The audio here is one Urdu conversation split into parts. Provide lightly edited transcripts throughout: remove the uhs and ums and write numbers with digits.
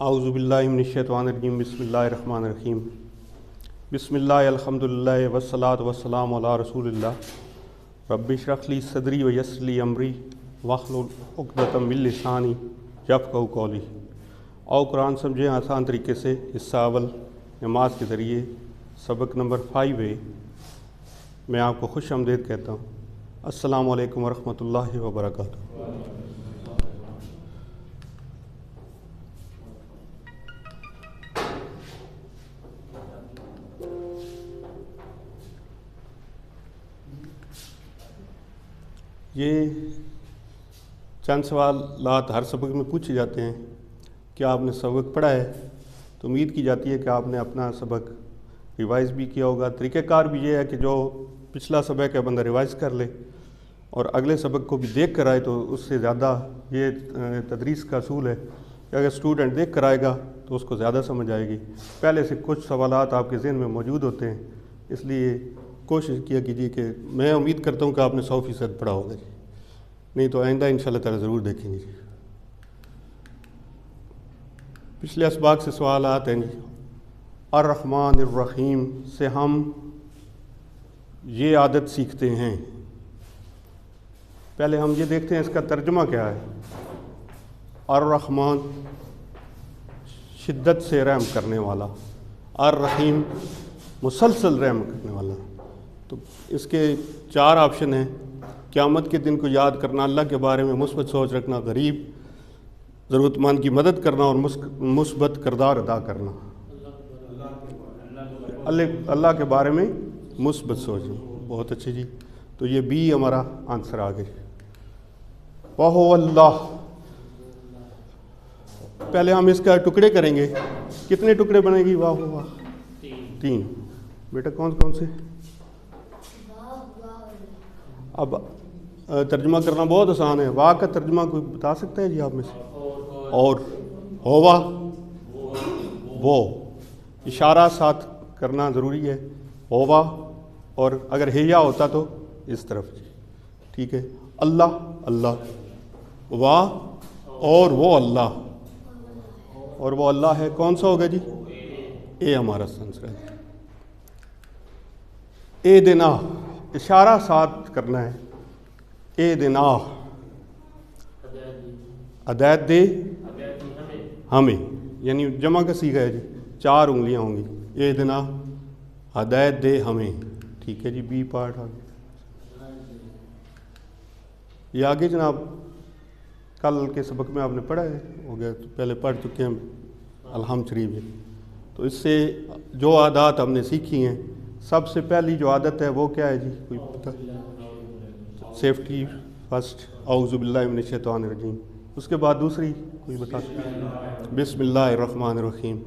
اعوذ باللہ من الشیطان الرجیم بسم اللہ الرحمن الرحیم بسم اللہ الحمدللہ والصلاۃ والسلام علی رسول اللہ رب اشرح لی صدری ویسر لی امری واحلل عقدۃ من لسانی یفقہوا قولی۔ اور قرآن سمجھیں آسان طریقے سے۔ حصہ اول نماز کے ذریعے سبق نمبر 5 ہے۔ میں آپ کو خوش آمدید کہتا ہوں۔ السلام علیکم ورحمۃ اللہ وبرکاتہ۔ یہ چند سوالات ہر سبق میں پوچھے جاتے ہیں کہ آپ نے سبق پڑھا ہے، تو امید کی جاتی ہے کہ آپ نے اپنا سبق ریوائز بھی کیا ہوگا۔ طریقہ کار بھی یہ ہے کہ جو پچھلا سبق ہے بندہ ریوائز کر لے اور اگلے سبق کو بھی دیکھ کر آئے، تو اس سے زیادہ یہ تدریس کا اصول ہے کہ اگر اسٹوڈنٹ دیکھ کر آئے گا تو اس کو زیادہ سمجھ آئے گی۔ پہلے سے کچھ سوالات آپ کے ذہن میں موجود ہوتے ہیں، اس لیے کوشش کیا کیجیے کہ میں امید کرتا ہوں کہ آپ نے 100% پڑھا ہوگا جی، نہیں تو آئندہ انشاءاللہ تعالی ضرور دیکھیں گے جی۔ پچھلے اسباق سے سوالات ہیں جی۔ الرحمن الرحیم سے ہم یہ عادت سیکھتے ہیں۔ پہلے ہم یہ دیکھتے ہیں اس کا ترجمہ کیا ہے۔ الرحمن شدت سے رحم کرنے والا، الرحیم مسلسل رحم کرنے والا۔ تو اس کے 4 آپشن ہیں۔ قیامت کے دن کو یاد کرنا، اللہ کے بارے میں مثبت سوچ رکھنا، غریب ضرورت مند کی مدد کرنا اور مثبت کردار ادا کرنا۔ اللہ کے بارے میں مثبت سوچنا، بہت اچھے جی۔ تو یہ بھی ہمارا آنسر آ گیا۔ وَهُوَ اللہ۔ پہلے ہم اس کا ٹکڑے کریں گے۔ کتنے ٹکڑے بنے گی؟ واہ واہ 3۔ بیٹا کون سے؟ اب ترجمہ کرنا بہت آسان ہے۔ واہ کا ترجمہ کوئی بتا سکتا ہے جی آپ میں سے؟ اور ہوا وہ اشارہ ساتھ کرنا ضروری ہے۔ ہوا، اور اگر ہیا ہوتا تو اس طرف جی، ٹھیک ہے۔ اللہ اللہ، واہ اور وہ اللہ، اور وہ اللہ ہے کون سا ہوگا جی؟ اے ہمارا آنسر ہے۔ اے دینا، اشارہ ساتھ کرنا ہے۔ اے دینا، ہدایت دے ہمیں، یعنی جمع کا صیغہ ہے جی، 4 انگلیاں ہوں گی۔ اے دینا، ہدایت دے ہمیں، ٹھیک ہے جی۔ بی پارٹ آگے، یہ آگے جناب کل کے سبق میں آپ نے پڑھا ہے، ہو گیا، تو پہلے پڑھ چکے ہیں الحمد شریف ہے۔ تو اس سے جو عادات ہم نے سیکھی ہیں، سب سے پہلی جو عادت ہے وہ کیا ہے جی؟ کوئی پتہ؟ سیفٹی فرسٹ، اعوذ باللہ من الشیطان الرجیم۔ اس کے بعد دوسری کوئی بتا سکتا ہے؟ بسم اللہ الرحمن الرحیم،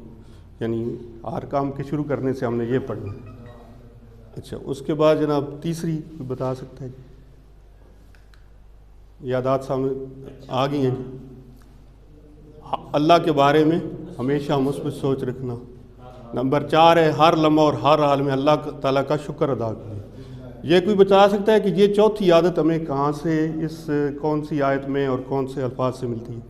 یعنی ہر کام کے شروع کرنے سے ہم نے یہ پڑھنا۔ اچھا، اس کے بعد جناب تیسری کوئی بتا سکتا ہے جی؟ یہ عادات سامنے آ گئی ہیں جی۔ اللہ کے بارے میں ہمیشہ مثبت سوچ رکھنا۔ نمبر 4 ہے ہر لمحہ اور ہر حال میں اللہ تعالیٰ کا شکر ادا کرنا۔ یہ کوئی بتا سکتا ہے کہ یہ چوتھی عادت ہمیں کہاں سے، اس کون سی آیت میں اور کون سے الفاظ سے ملتی ہے؟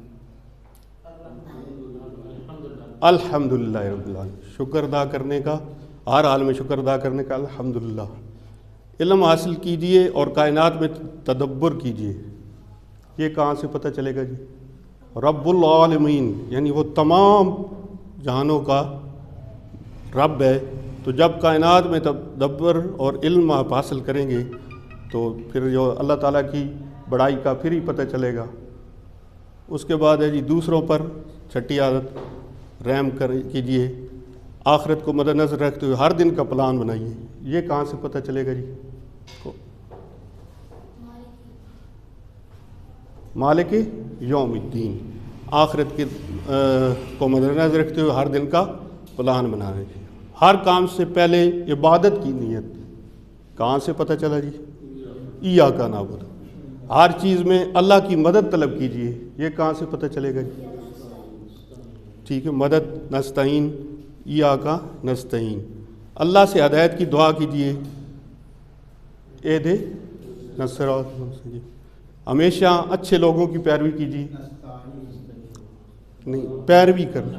الحمدللہ رب العالمین، شکر ادا کرنے کا، ہر حال میں شکر ادا کرنے کا الحمدللہ۔ علم حاصل کیجئے اور کائنات میں تدبر کیجئے۔ یہ کہاں سے پتہ چلے گا جی؟ رب العالمین، یعنی وہ تمام جہانوں کا رب ہے۔ تو جب کائنات میں تدبر اور علم آپ حاصل کریں گے تو پھر جو اللہ تعالیٰ کی بڑائی کا پھر ہی پتہ چلے گا۔ اس کے بعد ہے جی دوسروں پر 6ٹھی عادت، رحم کیجئے، آخرت کو مد نظر رکھتے ہوئے ہر دن کا پلان بنائیے۔ یہ کہاں سے پتہ چلے گا جی؟ مالک یوم الدین، آخرت کے کو مد نظر رکھتے ہوئے ہر دن کا پلان بنا رہے ہیں۔ ہر کام سے پہلے عبادت کی نیت کہاں سے پتہ چلا جی؟ ایاک نعبد، ہر چیز میں اللہ کی مدد طلب کیجیے۔ یہ کہاں سے پتہ چلے گا جی؟ ٹھیک ہے، مدد نستعین، ایاک نستعین، اللہ سے ہدایت کی دعا کیجیے۔ اہدنا الصراط المستقیم، ہمیشہ اچھے لوگوں کی پیروی کیجیے، نہیں پیروی کرنا،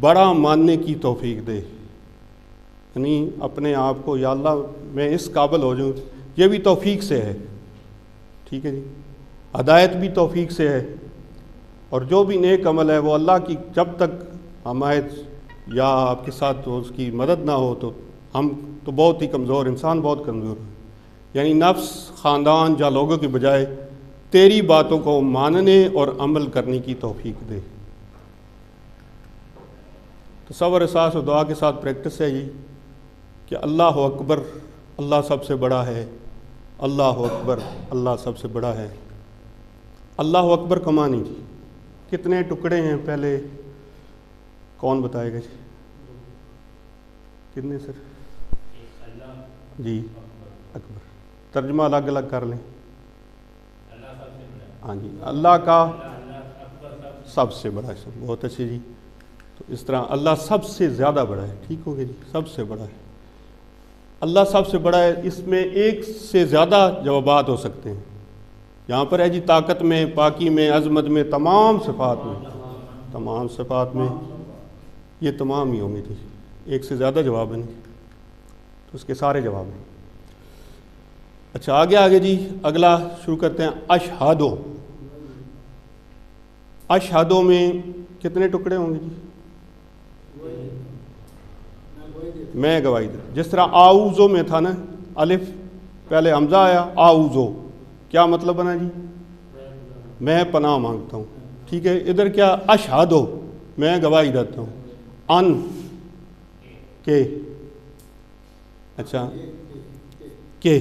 بڑا ماننے کی توفیق دے، یعنی اپنے آپ کو یا اللہ میں اس قابل ہو جاؤں، یہ بھی توفیق سے ہے، ٹھیک ہے جی، ہدایت بھی توفیق سے ہے، اور جو بھی نیک عمل ہے وہ اللہ کی جب تک حمایت یا آپ کے ساتھ اس کی مدد نہ ہو تو ہم تو بہت ہی کمزور، انسان بہت کمزور ہے، یعنی نفس، خاندان یا لوگوں کے بجائے تیری باتوں کو ماننے اور عمل کرنے کی توفیق دے۔ تو صبر، احساس اور دعا کے ساتھ پریکٹس ہے یہ کہ اللہ اکبر، اللہ سب سے بڑا ہے، اللہ اکبر، اللہ سب سے بڑا ہے۔ اللہ اکبر کا معنی جی کتنے ٹکڑے ہیں پہلے کون بتائے گا جی؟ کتنے سر؟ جی اکبر، ترجمہ الگ الگ کر لیں۔ ہاں جی، اللہ کا سب سے بڑا ہے، بہت اچھے جی۔ تو اس طرح اللہ سب سے زیادہ بڑا ہے، ٹھیک ہو گیا جی، سب سے بڑا ہے، اللہ سب سے بڑا ہے۔ اس میں ایک سے زیادہ جوابات ہو سکتے ہیں، یہاں پر ہے جی طاقت میں، پاکی میں، عظمت میں، تمام صفات میں یہ تمام ہی ہوں گے جی، ایک سے زیادہ جواب ہیں تو اس کے سارے جواب ہیں۔ اچھا آگے جی، اگلا شروع کرتے ہیں۔ اشہدو، اشہدو میں کتنے ٹکڑے ہوں گے جی؟ میں گواہی دے، جس طرح آؤزو میں تھا نا، الف پہلے حمزہ آیا، آؤزو کیا مطلب بنا جی؟ میں پناہ مانگتا ہوں، ٹھیک ہے۔ ادھر کیا؟ اشہدو میں گواہی دیتا ہوں، ان کے، اچھا کہ،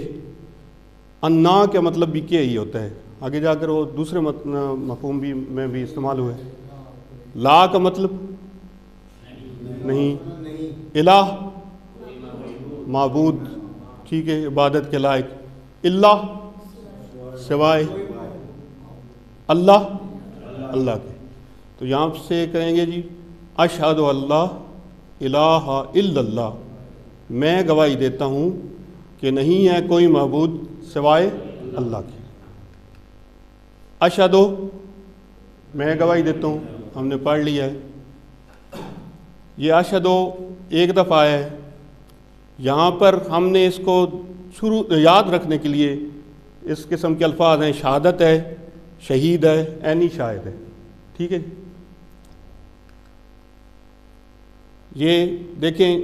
انا کا مطلب بھی کہ ہی ہوتا ہے، آگے جا کر وہ دوسرے مفہوم بھی میں بھی استعمال ہوئے۔ لا کا مطلب نہیں، الہ معبود، ٹھیک ہے، عبادت کے لائق، اللہ سوائے، اللہ اللہ کے۔ تو یہاں سے کہیں گے جی اشہد اللہ الہ الا اللہ، میں گواہی دیتا ہوں کہ نہیں ہے کوئی معبود سوائے اللہ کے۔ اشہدو میں گواہی دیتا ہوں، ہم نے پڑھ لیا ہے یہ اشہدو، ایک دفعہ ہے، یہاں پر ہم نے اس کو شروع یاد رکھنے کے لیے اس قسم کے الفاظ ہیں، شہادت ہے، شہید ہے، عینی شاہد ہے، ٹھیک ہے۔ یہ دیکھیں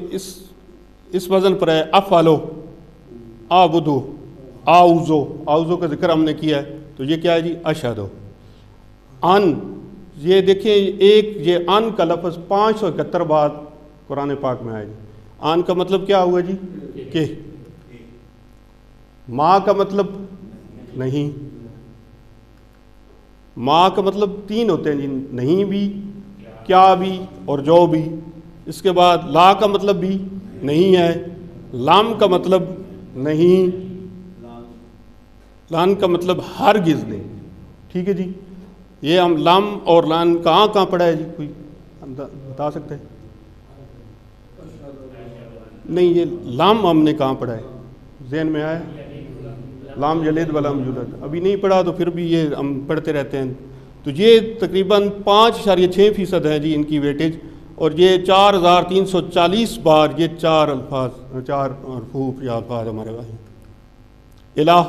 اس وزن پر ہے، افعلو، اعبدو، اعوذو، اعوذو کا ذکر ہم نے کیا ہے، تو یہ کیا ہے جی؟ اشہدو۔ ان، یہ دیکھیں ایک یہ ان کا لفظ 571 بار قرآن پاک میں آئے جی۔ ان کا مطلب کیا ہوا جی؟ کہ۔ ماں کا مطلب نہیں، ماں کا مطلب 3 ہوتے ہیں جی، نہیں بھی، کیا بھی اور جو بھی۔ اس کے بعد لا کا مطلب بھی نہیں ہے، لام کا مطلب نہیں، لان کا مطلب ہرگز نہیں، ٹھیک ہے جی۔ یہ ہم لام اور لان کہاں پڑھا ہے جی؟ کوئی بتا سکتے ہیں؟ نہیں، یہ لام ہم نے کہاں پڑھا ہے؟ ذہن میں آیا؟ لام یلد ولم یولد، ابھی نہیں پڑھا تو پھر بھی یہ ہم پڑھتے رہتے ہیں۔ تو یہ تقریباً 5.6% ہے جی ان کی ویٹیج، اور یہ 4340 بار یہ 4 الفاظ، 4 حروف یا الفاظ ہمارے پاس۔ الہ،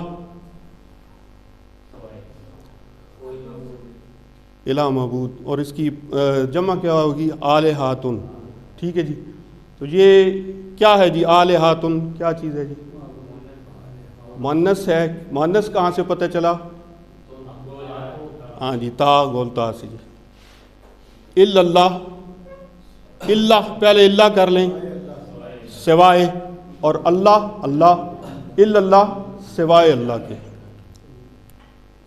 الہ معبود، اور اس کی جمع کیا ہوگی؟ آلہاتن، ٹھیک ہے جی۔ تو یہ کیا ہے جی؟ آلہاتن کیا چیز ہے جی؟ مؤنث ہے، مؤنث کہاں سے پتہ چلا؟ ہاں جی، تا گولتا سے جی۔ الا اللہ، اللہ پہلے اللہ کر لیں، سوائے، اور اللہ اللہ، الا اللہ سوائے اللہ کے۔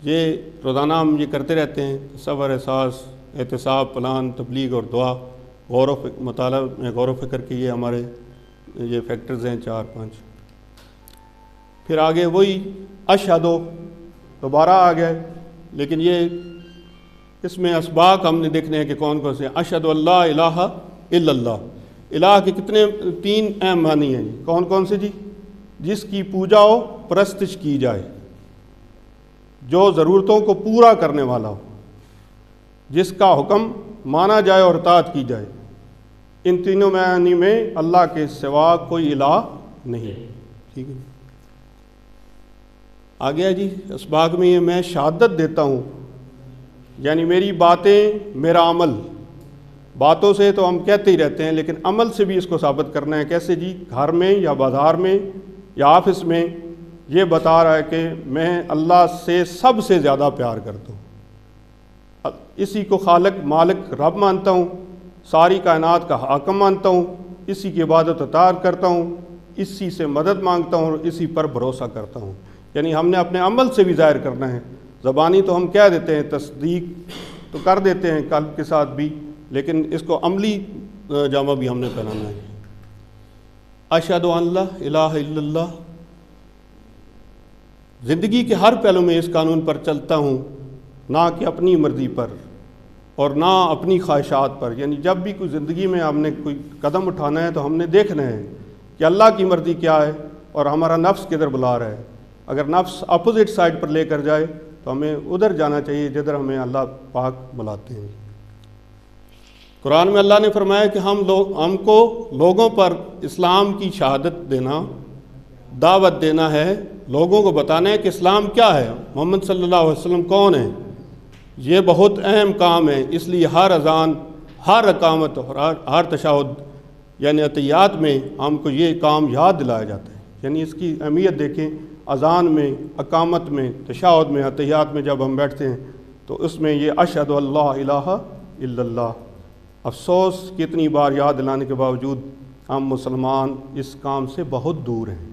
یہ روزانہ ہم یہ کرتے رہتے ہیں، صبر، احساس، احتساب، پلان، تبلیغ اور دعا، غور و مطالعہ میں غور و فکر کے یہ ہمارے یہ فیکٹرز ہیں 4-5۔ پھر آگے وہی اشہدو دوبارہ آ گئے، لیکن یہ اس میں اسباق ہم نے دیکھنے ہیں کہ کون کون سے ہیں۔ اشہد اللہ الہ الا اللہ، الہ کے کتنے 3 اہم معنی ہیں جی، کون کون سے جی؟ جس کی پوجا ہو، پرستش کی جائے، جو ضرورتوں کو پورا کرنے والا ہو، جس کا حکم مانا جائے اور اطاعت کی جائے، ان تینوں معانی میں اللہ کے سوا کوئی الہ نہیں. ٹھیک ہے. آگے جی اسباق میں یہ میں شہادت دیتا ہوں، یعنی میری باتیں میرا عمل. باتوں سے تو ہم کہتے ہی رہتے ہیں لیکن عمل سے بھی اس کو ثابت کرنا ہے. کیسے جی؟ گھر میں یا بازار میں یا آفس میں یہ بتا رہا ہے کہ میں اللہ سے سب سے زیادہ پیار کرتا ہوں، اسی کو خالق مالک رب مانتا ہوں، ساری کائنات کا حاکم مانتا ہوں، اسی کی عبادت اطاعت کرتا ہوں، اسی سے مدد مانگتا ہوں اور اسی پر بھروسہ کرتا ہوں. یعنی ہم نے اپنے عمل سے بھی ظاہر کرنا ہے. زبانی تو ہم کہہ دیتے ہیں، تصدیق تو کر دیتے ہیں قلب کے ساتھ بھی، لیکن اس کو عملی جامہ بھی ہم نے پہنانا ہے. اشہد ان لا الہ الا اللہ، زندگی کے ہر پہلو میں اس قانون پر چلتا ہوں، نہ کہ اپنی مرضی پر اور نہ اپنی خواہشات پر. یعنی جب بھی کوئی زندگی میں ہم نے کوئی قدم اٹھانا ہے تو ہم نے دیکھنا ہے کہ اللہ کی مرضی کیا ہے اور ہمارا نفس کدھر بلا رہا ہے. اگر نفس اپوزٹ سائڈ پر لے کر جائے تو ہمیں ادھر جانا چاہیے جدھر ہمیں اللہ پاک بلاتے ہیں. قرآن میں اللہ نے فرمایا کہ ہم کو لوگوں پر اسلام کی شہادت دینا، دعوت دینا ہے، لوگوں کو بتانا ہے کہ اسلام کیا ہے، محمد صلی اللہ علیہ وسلم کون ہے. یہ بہت اہم کام ہے. اس لیے ہر اذان، ہر اقامت اور ہر تشہد یعنی عطیات میں ہم کو یہ کام یاد دلایا جاتا ہے. یعنی اس کی اہمیت دیکھیں، اذان میں، اقامت میں، تشہد میں، عطیات میں جب ہم بیٹھتے ہیں تو اس میں یہ اشہد اللہ الہ الا اللہ. افسوس کتنی بار یاد دلانے کے باوجود ہم مسلمان اس کام سے بہت دور ہیں.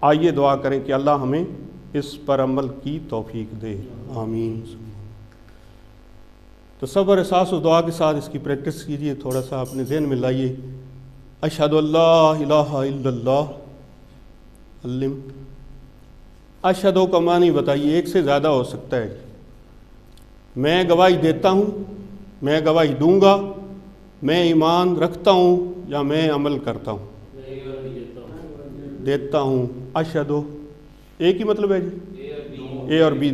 آئیے دعا کریں کہ اللہ ہمیں اس پر عمل کی توفیق دے. آمین. تو صبر، احساس و دعا کے ساتھ اس کی پریکٹس کیجیے، تھوڑا سا اپنے ذہن میں لائیے. اشہد اللہ الہ الا اللہ. علم اشہدوں کا معنی بتائیے. ایک سے زیادہ ہو سکتا ہے. میں گواہی دیتا ہوں، میں گواہی دوں گا، میں ایمان رکھتا ہوں یا میں عمل کرتا ہوں. دیتا ہوں، اشہدو ایک ہی مطلب ہے جی، اے اور بی.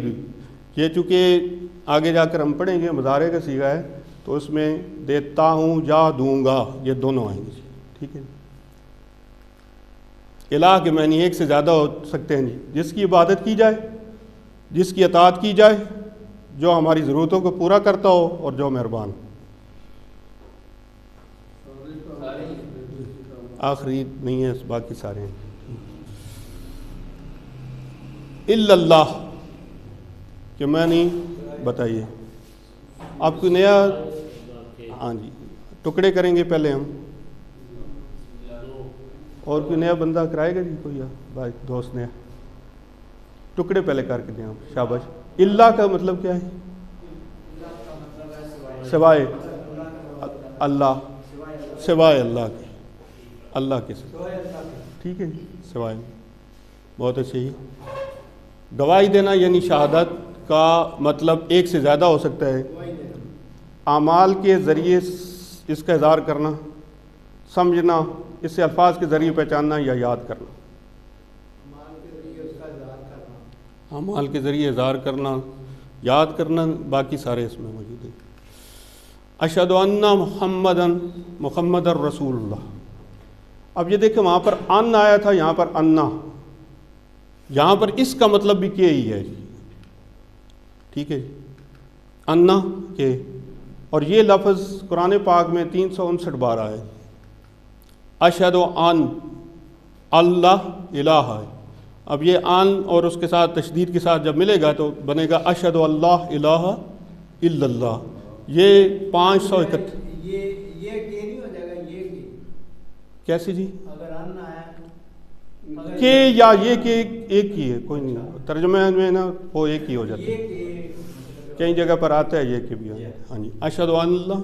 یہ چونکہ آگے جا کر ہم پڑھیں گے مضارع کا صیغہ ہے تو اس میں دیتا ہوں یا دوں گا یہ دونوں آئیں گے. ٹھیک ہے. الہ کے معنی ایک سے زیادہ ہو سکتے ہیں جی. جس کی عبادت کی جائے، جس کی اطاعت کی جائے، جو ہماری ضرورتوں کو پورا کرتا ہو اور جو مہربان. آخری نہیں ہے، باقی سارے ہیں. الا اللہ کہ معنی بتائیے. آپ کو نیا، ہاں جی ٹکڑے کریں گے پہلے ہم، اور کوئی نیا بندہ کرائے گا جی؟ کوئی بھائی دوست نیا ٹکڑے پہلے کر کے دیں آپ. شاباش. اللہ کا مطلب کیا ہے؟ سوائے اللہ، سوائے اللہ کے، اللہ کے سوائے. ٹھیک ہے جی، سوائے. بہت اچھے ہی. گواہی دینا یعنی شہادت کا مطلب ایک سے زیادہ ہو سکتا ہے. اعمال کے ذریعے اس کا اظہار کرنا، سمجھنا، اس سے الفاظ کے ذریعے پہچاننا یا یاد کرنا. اعمال کے ذریعے اظہار کرنا، یاد کرنا، باقی سارے اس میں موجود ہیں. اشہد ان محمد الرسول اللہ. اب یہ دیکھیں وہاں پر ان آیا تھا، یہاں پر انا، یہاں پر اس کا مطلب بھی کہ ہی ہے جی. ٹھیک ہے جی، انا کہ. اور یہ لفظ قرآن پاک میں 359 بار آیا ہے. اشہد ان اللہ الہ ہے. اب یہ ان اور اس کے ساتھ تشدید کے ساتھ جب ملے گا تو بنے گا اشہد اللہ الہ الا اللہ. یہ 531. یہ نہیں ہو جائے گا یہ کیسے جی؟ اگر ان آیا کہ یا یہ کہ ایک ہی ہے، کوئی نہیں. ترجمے میں نا وہ ایک ہی ہو جاتا ہے. کئی جگہ پر آتا ہے یہ کہ بھی. ہاں جی. اشہد ان اللہ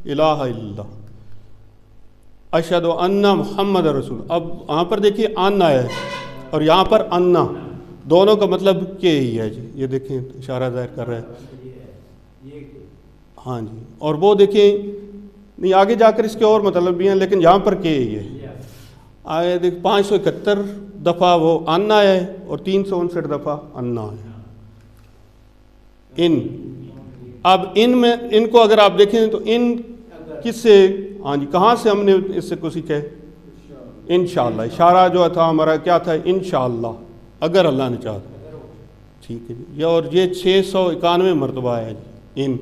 الہ الا اللہ، اشہد ان محمد رسول. اب وہاں پر دیکھیے ان آیا ہے اور یہاں پر انا، دونوں کا مطلب کہ ہی ہے جی. یہ دیکھیں اشارہ ظاہر کر رہا ہے. ہاں جی. اور وہ دیکھیں نہیں آگے جا کر اس کے اور مطلب بھی ہیں لیکن یہاں پر کہ ہی ہے. آئے دیکھ 571 دفعہ وہ ان آیا ہے اور 359 دفعہ انا ہے. ان. اب ان میں، ان کو اگر آپ دیکھیں تو ان کس سے ہاں جی کہاں سے ہم نے اس سے کو سیکھا ہے؟ انشاءاللہ. اشارہ جو تھا ہمارا کیا تھا؟ انشاءاللہ، اگر اللہ نے چاہا. ٹھیک ہے جی. یہ اور یہ 691 مرتبہ ہے جی ان.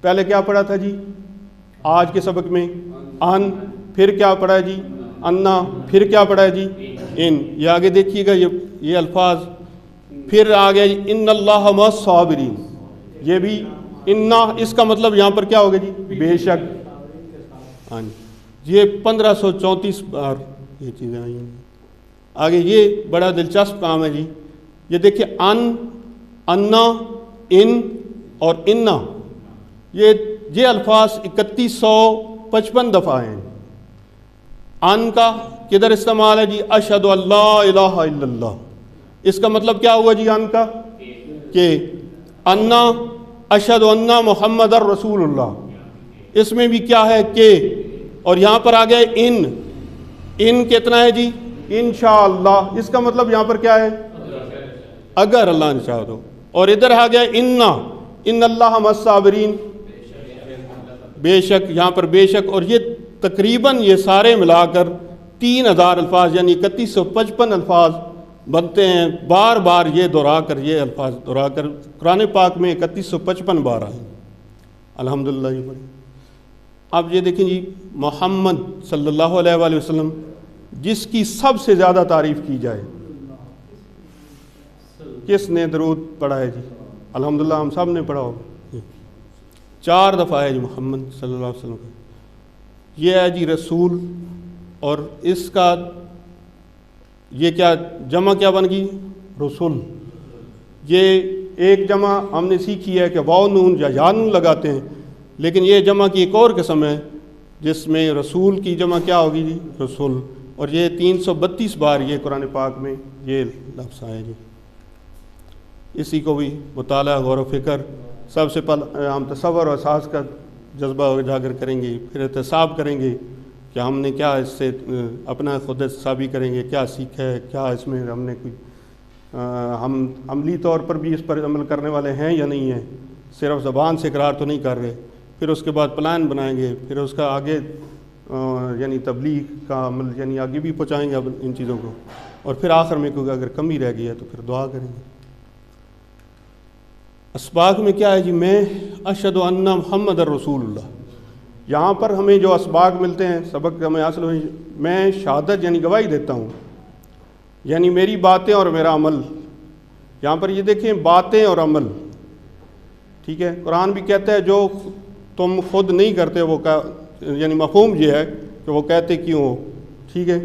پہلے کیا پڑھا تھا جی آج کے سبق میں؟ ان. پھر کیا پڑھا ہے جی؟ انا. پھر کیا پڑھا ہے جی؟ ان. یہ آگے دیکھیے گا یہ الفاظ. پھر آ گیا جی ان اللہ مع الصابرین. یہ بھی انا، اس کا مطلب یہاں پر کیا ہوگا جی؟ بے شک. ہاں جی یہ 1534 بار یہ چیزیں آئی ہیں. آگے یہ بڑا دلچسپ کام ہے جی. یہ دیکھیے ان، انا، ان اور انا، یہ الفاظ 3155 دفعہ ہیں. ان کا کدھر استعمال ہے جی؟ اشہد ان لا الہ الا اللہ. اس کا مطلب کیا ہوا جی ان کا؟ کہ انا اشہد ان محمد الرسول اللہ. اس میں بھی کیا ہے؟ کہ. اور یہاں پر آ گئے ان کتنا ہے جی؟ انشاءاللہ. اس کا مطلب یہاں پر کیا ہے؟ اگر اللہ نے چاہا تو. اور ادھر آ گیا ان اللہ مع الصابرین. بے شک، یہاں پر بے شک. اور یہ تقریباً یہ سارے ملا کر 3000 الفاظ یعنی 3155 الفاظ بنتے ہیں. بار بار یہ الفاظ دہرا کر قرآن پاک میں 3155 بار آئے. الحمدللہ. یہ بڑی. اب یہ دیکھیں جی محمد صلی اللہ علیہ وآلہ وسلم جس کی سب سے زیادہ تعریف کی جائے، کس نے درود پڑھا ہے جی؟ الحمدللہ ہم سب نے پڑھا ہو. 4 دفعہ ہے جی محمد صلی اللہ علیہ وسلم کا. یہ ہے جی رسول. اور اس کا یہ کیا جمع کیا بن گئی؟ رسول. یہ ایک جمع ہم نے سیکھی ہے کہ واو نون یا نون لگاتے ہیں، لیکن یہ جمع کی ایک اور قسم ہے جس میں رسول کی جمع کیا ہوگی جی؟ رسول. اور یہ 332 بار یہ قرآن پاک میں یہ لفظ آئے جی. اسی کو بھی مطالعہ، غور و فکر. سب سے پہلے ہم تصور و احساس کا جذبہ اجاگر کریں گے، پھر احتساب کریں گے کہ ہم نے کیا اس سے اپنا خود احتسابی کریں گے، کیا سیکھا ہے، کیا اس میں ہم نے کوئی ہم عملی طور پر بھی اس پر عمل کرنے والے ہیں یا نہیں ہیں، صرف زبان سے اقرار تو نہیں کر رہے. پھر اس کے بعد پلان بنائیں گے، پھر اس کا آگے یعنی تبلیغ کا عمل یعنی آگے بھی پہنچائیں گے اب ان چیزوں کو. اور پھر آخر میں کوئی اگر کمی رہ گئی ہے تو پھر دعا کریں گے. اسباق میں کیا ہے جی؟ میں اشہد ان محمد الرسول اللہ. یہاں پر ہمیں جو اسباق ملتے ہیں، سبق ہمیں حاصل ہوئی، میں شہادت یعنی گواہی دیتا ہوں، یعنی میری باتیں اور میرا عمل. یہاں پر یہ دیکھیں باتیں اور عمل. ٹھیک ہے. قرآن بھی کہتا ہے جو تم خود نہیں کرتے وہ یعنی مفہوم یہ ہے کہ وہ کہتے کیوں ہو. ٹھیک ہے.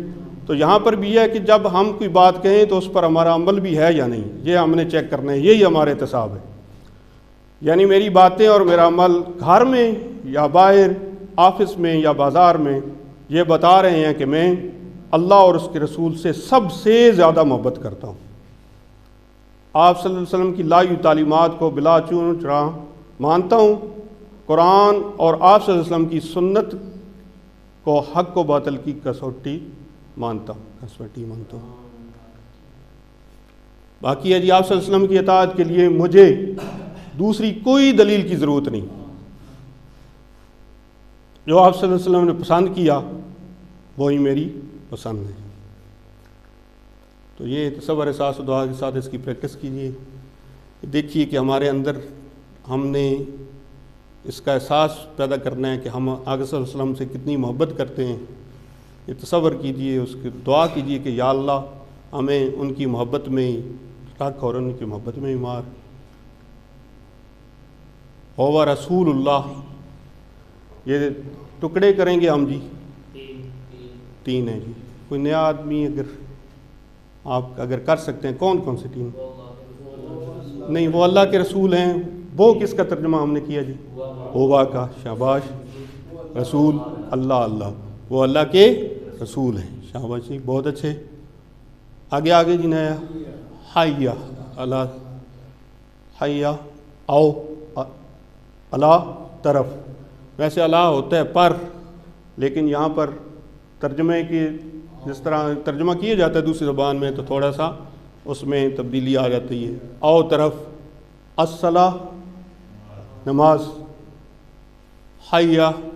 تو یہاں پر بھی ہے کہ جب ہم کوئی بات کہیں تو اس پر ہمارا عمل بھی ہے یا نہیں، یہ ہم نے چیک کرنا ہے. یہی ہمارا احتساب ہے. یعنی میری باتیں اور میرا عمل گھر میں یا باہر، آفس میں یا بازار میں، یہ بتا رہے ہیں کہ میں اللہ اور اس کے رسول سے سب سے زیادہ محبت کرتا ہوں. آپ صلی اللہ علیہ وسلم کی لائی تعلیمات کو بلا چون چرا مانتا ہوں. قرآن اور آپ صلی اللہ علیہ وسلم کی سنت کو حق و باطل کی کسوٹی مانتا ہوں. باقی ہے جی آپ صلی اللہ علیہ وسلم کی اطاعت کے لیے مجھے دوسری کوئی دلیل کی ضرورت نہیں. جو آپ صلی اللہ علیہ وسلم نے پسند کیا وہی میری پسند ہے. تو یہ تصور احساس و دعا کے ساتھ اس کی پریکٹس کیجیے. دیکھیے کہ ہمارے اندر ہم نے اس کا احساس پیدا کرنا ہے کہ ہم آقا صلی اللہ علیہ وسلم سے کتنی محبت کرتے ہیں. یہ تصور کیجیے، اس کی دعا کیجیے کہ یا اللہ ہمیں ان کی محبت میں رکھ اور ان کی محبت میں مار. اور رسول اللہ یہ ٹکڑے کریں گے ہم جی 3 ہیں جی. کوئی نیا آدمی آپ اگر کر سکتے ہیں کون سے 3؟ نہیں، وہ اللہ کے رسول ہیں. وہ کس کا ترجمہ ہم نے کیا جی؟ ہووا کا. شاباش. رسول اللہ، وہ اللہ کے رسول ہیں. شاباش جی، بہت اچھے. آگے جی نیا حیا اللہ، حیا آؤ اللہ طرف. ویسے اللہ ہوتا ہے پر، لیکن یہاں پر ترجمے کی جس طرح ترجمہ کیا جاتا ہے دوسری زبان میں تو تھوڑا سا اس میں تبدیلی آ جاتی ہے. آؤ طرف، الصلاۃ نماز، حیا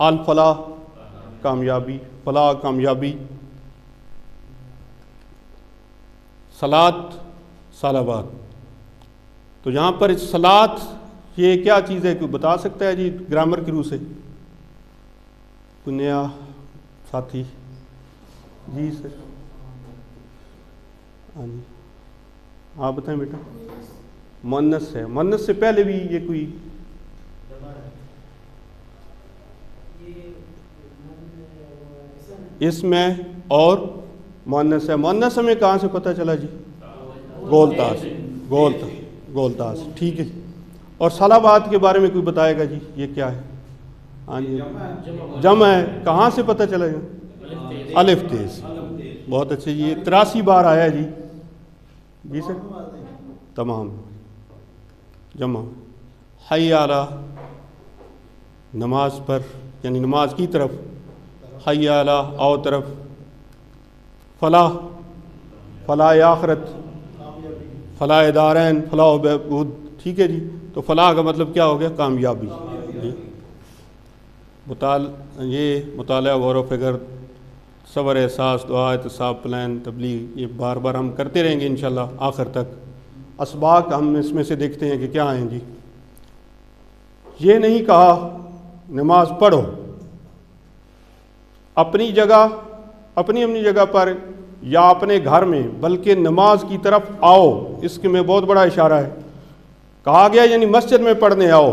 الفلاح کامیابی، فلاح کامیابی، صلاۃ صلوات۔ تو یہاں پر صلاۃ یہ کیا چیز ہے، کوئی بتا سکتا ہے جی گرامر کی روح سے؟ کوئی نیا ساتھی؟ جی سر، ہاں جی آپ بتائیں بیٹا۔ مؤنث ہے، مؤنث سے پہلے بھی یہ کوئی اس میں اور مؤنث ہے۔ مؤنث ہمیں کہاں سے پتہ چلا جی؟ گولتاس، گولتاس، ٹھیک ہے۔ اور صلوات کے بارے میں کوئی بتائے گا جی یہ کیا ہے؟ ہاں جی جمع ہے، کہاں سے پتہ چلا جی؟ الف تیز، بہت اچھے جی، 83 بار آیا ہے جی۔ جی سر، تمام جمع۔ حی علی نماز پر، یعنی نماز کی طرف، حی علی آؤ طرف، فلاح، فلاح آخرت، فلاح دارین، فلاح و بہبود، ٹھیک ہے جی۔ تو فلاح کا مطلب کیا ہو گیا؟ کامیابی جی۔ یہ مطالعہ، غور و فکر، صبر، احساس، دعا، احتساب، پلان، تبلیغ، یہ بار بار ہم کرتے رہیں گے انشاءاللہ آخر تک۔ اسباق ہم اس میں سے دیکھتے ہیں کہ کیا ہیں جی۔ یہ نہیں کہا نماز پڑھو، اپنی جگہ، اپنی جگہ پر یا اپنے گھر میں، بلکہ نماز کی طرف آؤ، اس کے میں بہت بڑا اشارہ ہے۔ کہا گیا یعنی مسجد میں پڑھنے آؤ،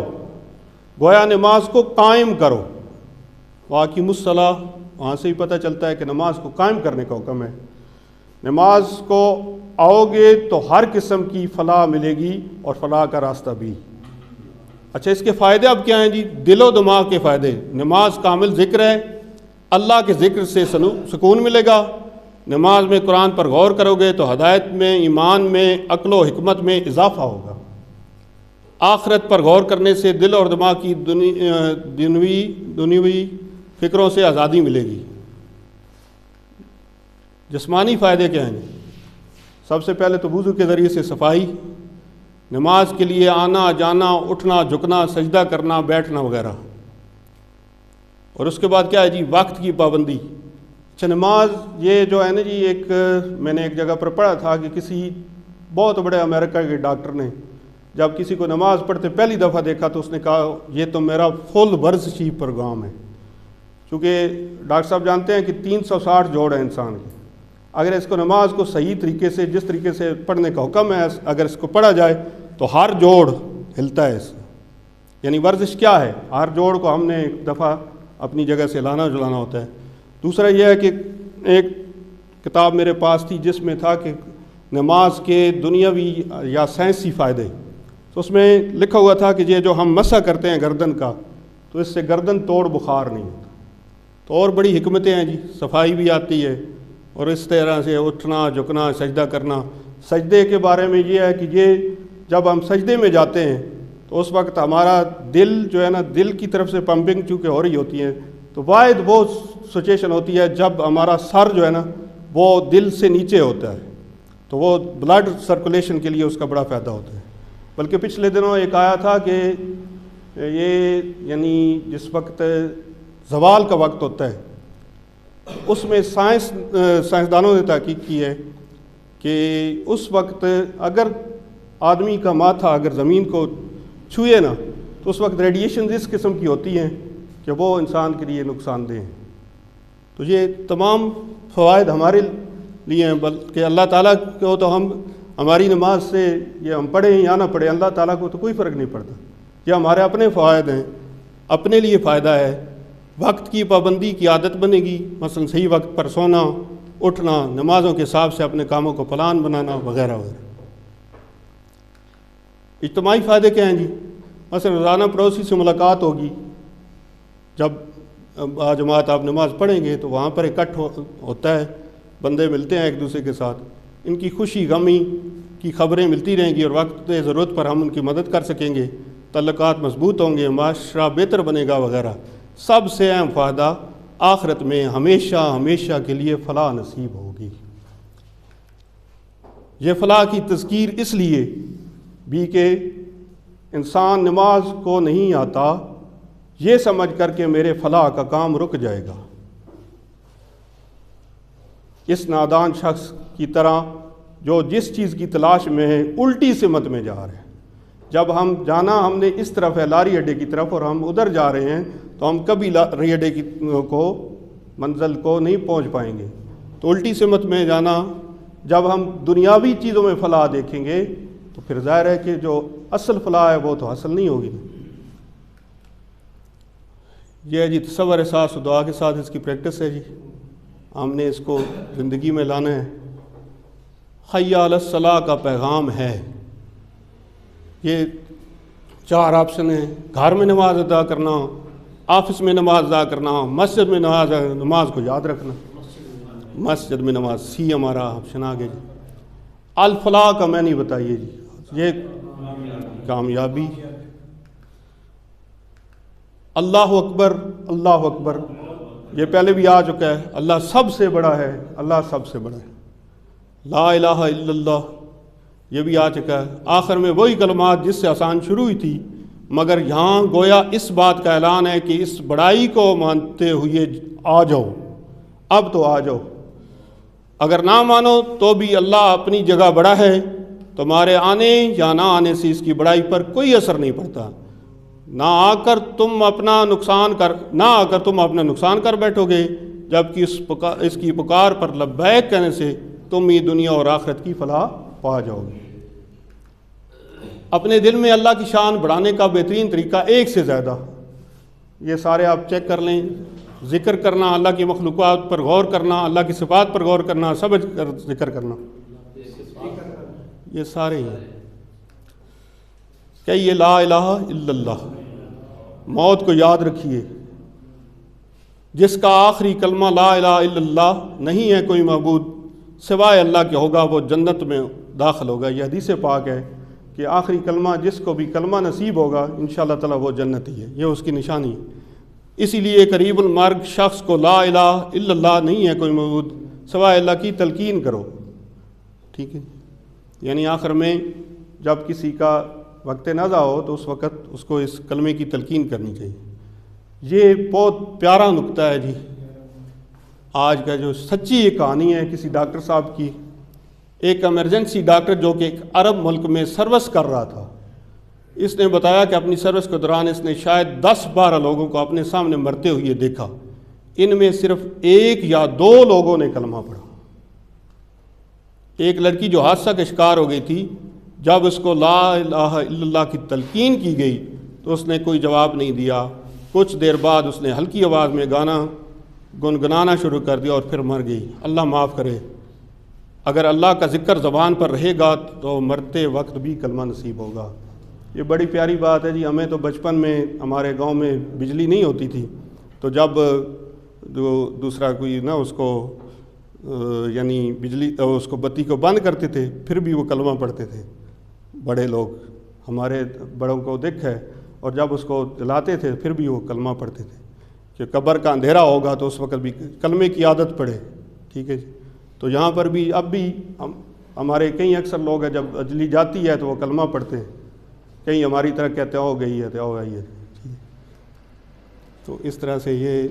گویا نماز کو قائم کرو۔ واقعی الصلاۃ، وہاں سے ہی پتہ چلتا ہے کہ نماز کو قائم کرنے کا حکم ہے۔ نماز کو آؤ گے تو ہر قسم کی فلاح ملے گی، اور فلاح کا راستہ بھی۔ اچھا، اس کے فائدے اب کیا ہیں جی؟ دل و دماغ کے فائدے۔ نماز کامل ذکر ہے، اللہ کے ذکر سے سکون ملے گا۔ نماز میں قرآن پر غور کرو گے تو ہدایت میں، ایمان میں، عقل و حکمت میں اضافہ ہوگا۔ آخرت پر غور کرنے سے دل اور دماغ کی دنیوی فکروں سے آزادی ملے گی۔ جسمانی فائدے کیا ہیں؟ سب سے پہلے تو وضو کے ذریعے سے صفائی، نماز کے لیے آنا جانا، اٹھنا جھکنا، سجدہ کرنا، بیٹھنا وغیرہ۔ اور اس کے بعد کیا ہے جی؟ وقت کی پابندی۔ اچھا، نماز یہ جو ہے نا جی، میں نے ایک جگہ پر پڑھا تھا کہ کسی بہت بڑے امریکہ کے ڈاکٹر نے جب کسی کو نماز پڑھتے پہلی دفعہ دیکھا تو اس نے کہا یہ تو میرا فل ورزشی پروگرام ہے۔ چونکہ ڈاکٹر صاحب جانتے ہیں کہ 360 جوڑ ہیں انسان کے، اگر اس کو نماز کو صحیح طریقے سے، جس طریقے سے پڑھنے کا حکم ہے، اگر اس کو پڑھا جائے تو ہر جوڑ ہلتا ہے اس سے۔ یعنی ورزش کیا ہے؟ ہر جوڑ کو ہم نے ایک دفعہ اپنی جگہ سے لانا جلانا ہوتا ہے۔ دوسرا یہ ہے کہ ایک کتاب میرے پاس تھی جس میں تھا کہ نماز کے دنیاوی یا سائنسی فائدے، تو اس میں لکھا ہوا تھا کہ یہ جو ہم مسح کرتے ہیں گردن کا، تو اس سے گردن توڑ بخار نہیں ہوتا۔ تو اور بڑی حکمتیں ہیں جی، صفائی بھی آتی ہے، اور اس طرح سے اٹھنا جھکنا، سجدہ کرنا۔ سجدے کے بارے میں یہ ہے کہ یہ جب ہم سجدے میں جاتے ہیں تو اس وقت ہمارا دل جو ہے نا، دل کی طرف سے پمپنگ چونکہ ہو رہی ہوتی ہے، تو واحد وہ سچویشن ہوتی ہے جب ہمارا سر جو ہے نا وہ دل سے نیچے ہوتا ہے، تو وہ بلڈ سرکولیشن کے لیے اس کا بڑا فائدہ ہوتا ہے۔ بلکہ پچھلے دنوں ایک آیا تھا کہ یہ یعنی جس وقت زوال کا وقت ہوتا ہے، اس میں سائنسدانوں نے تحقیق کی ہے کہ اس وقت اگر آدمی کا ماتھا اگر زمین کو چھوئے نا، تو اس وقت ریڈیشنز اس قسم کی ہوتی ہیں کہ وہ انسان کے لیے نقصان دہ ہیں۔ تو یہ تمام فوائد ہمارے لیے ہیں، بلکہ اللہ تعالیٰ کو تو ہماری نماز سے یہ ہم پڑھیں یا نہ پڑھیں، اللہ تعالیٰ کو تو کوئی فرق نہیں پڑتا۔ یہ ہمارے اپنے فوائد ہیں، اپنے لیے فائدہ ہے۔ وقت کی پابندی کی عادت بنے گی، مثلا صحیح وقت پر سونا، اٹھنا، نمازوں کے حساب سے اپنے کاموں کو پلان بنانا وغیرہ وغیرہ۔ اجتماعی فائدے کیا ہیں جی؟ مثلا روزانہ پڑوسی سے ملاقات ہوگی، جب جماعت آپ نماز پڑھیں گے تو وہاں پر اکٹھ ہوتا ہے، بندے ملتے ہیں ایک دوسرے کے ساتھ، ان کی خوشی غمی کی خبریں ملتی رہیں گی، اور وقت ضرورت پر ہم ان کی مدد کر سکیں گے، تعلقات مضبوط ہوں گے، معاشرہ بہتر بنے گا وغیرہ۔ سب سے اہم فائدہ آخرت میں ہمیشہ ہمیشہ کے لیے فلاح نصیب ہوگی۔ یہ فلاح کی تذکیر اس لیے بھی کہ انسان نماز کو نہیں آتا یہ سمجھ کر کے میرے فلاح کا کام رک جائے گا۔ اس نادان شخص کی طرح جو جس چیز کی تلاش میں ہے الٹی سمت میں جا رہے ہیں۔ جب ہم نے اس طرف ہے لاری اڈے کی طرف اور ہم ادھر جا رہے ہیں تو ہم کبھی لاری اڈے کو منزل کو نہیں پہنچ پائیں گے۔ تو الٹی سمت میں جانا، جب ہم دنیاوی چیزوں میں فلاح دیکھیں گے تو پھر ظاہر ہے کہ جو اصل فلاح ہے وہ تو حاصل نہیں ہوگی۔ یہ ہے جی تصور احساس و دعا کے ساتھ اس کی پریکٹس ہے جی، ہم نے اس کو زندگی میں لانا ہے۔ حی علی الصلاح کا پیغام ہے، یہ 4 آپشن ہیں: گھر میں نماز ادا کرنا، آفس میں نماز ادا کرنا، مسجد میں نماز کو یاد رکھنا۔ مسجد میں نماز سی ہمارا آپشن آ گیا جی۔ الفلاح کا میں نہیں بتائیے جی، یہ کامیابی۔ اللہ اکبر، اللہ اکبر، یہ پہلے بھی آ چکا ہے، اللہ سب سے بڑا ہے، اللہ سب سے بڑا ہے۔ لا الہ الا اللہ، یہ بھی آ چکا ہے۔ آخر میں وہی کلمات جس سے آسان شروع ہوئی تھی، مگر یہاں گویا اس بات کا اعلان ہے کہ اس بڑائی کو مانتے ہوئے آ جاؤ، اب تو آ جاؤ۔ اگر نہ مانو تو بھی اللہ اپنی جگہ بڑا ہے، تمہارے آنے یا نہ آنے سے اس کی بڑائی پر کوئی اثر نہیں پڑتا۔ نہ آ کر تم اپنا نقصان کر بیٹھو گے، جبکہ اس کی پکار پر لبیک کہنے سے تم ہی دنیا اور آخرت کی فلاح پا جاؤ گے۔ اپنے دل میں اللہ کی شان بڑھانے کا بہترین طریقہ ایک سے زیادہ، یہ سارے آپ چیک کر لیں، ذکر کرنا، اللہ کی مخلوقات پر غور کرنا، اللہ کی صفات پر غور کرنا، سمجھ کر ذکر کرنا، یہ سارے ہیں۔ کہیے لا الہ الا اللہ، موت کو یاد رکھیے۔ جس کا آخری کلمہ لا الہ الا اللہ، نہیں ہے کوئی معبود سوائے اللہ کے، ہوگا وہ جنت میں داخل ہوگا۔ یہ حدیث پاک ہے کہ آخری کلمہ جس کو بھی کلمہ نصیب ہوگا انشاءاللہ تعالیٰ وہ جنتی ہے، یہ اس کی نشانی ہے۔ اسی لیے قریب المرگ شخص کو لا الہ الا اللہ، نہیں ہے کوئی معبود سوائے اللہ کی تلقین کرو، ٹھیک ہے؟ یعنی آخر میں جب کسی کا وقت نزا ہو تو اس وقت اس کو اس کلمے کی تلقین کرنی چاہیے۔ یہ بہت پیارا نکتہ ہے جی، آج کا جو سچی یہ کہانی ہے کسی ڈاکٹر صاحب کی، ایک ایمرجنسی ڈاکٹر جو کہ ایک عرب ملک میں سروس کر رہا تھا، اس نے بتایا کہ اپنی سروس کے دوران اس نے شاید 10-12 لوگوں کو اپنے سامنے مرتے ہوئے دیکھا، ان میں صرف 1 یا 2 لوگوں نے کلمہ پڑھا۔ ایک لڑکی جو حادثہ کا شکار ہو گئی تھی، جب اس کو لا الہ الا اللہ کی تلقین کی گئی تو اس نے کوئی جواب نہیں دیا۔ کچھ دیر بعد اس نے ہلکی آواز میں گانا گنگنانا شروع کر دیا اور پھر مر گئی۔ اللہ معاف کرے، اگر اللہ کا ذکر زبان پر رہے گا تو مرتے وقت بھی کلمہ نصیب ہوگا۔ یہ بڑی پیاری بات ہے جی۔ ہمیں تو بچپن میں ہمارے گاؤں میں بجلی نہیں ہوتی تھی، تو جب دوسرا کوئی نا اس کو یعنی بجلی اس کو بتی کو بند کرتے تھے پھر بھی وہ کلمہ پڑھتے تھے بڑے لوگ، ہمارے بڑوں کو دیکھ ہے، اور جب اس کو جلاتے تھے پھر بھی وہ کلمہ پڑھتے تھے کہ قبر کا اندھیرا ہوگا تو اس وقت بھی کلمے کی عادت پڑے، ٹھیک ہے جی۔ تو یہاں پر بھی اب بھی ہمارے کئی اکثر لوگ ہیں جب بجلی جاتی ہے تو وہ کلمہ پڑھتے ہیں، کہیں ہماری طرح کہتے ہو گئی ہے تو ہو گئی ہے، تو اس طرح سے یہ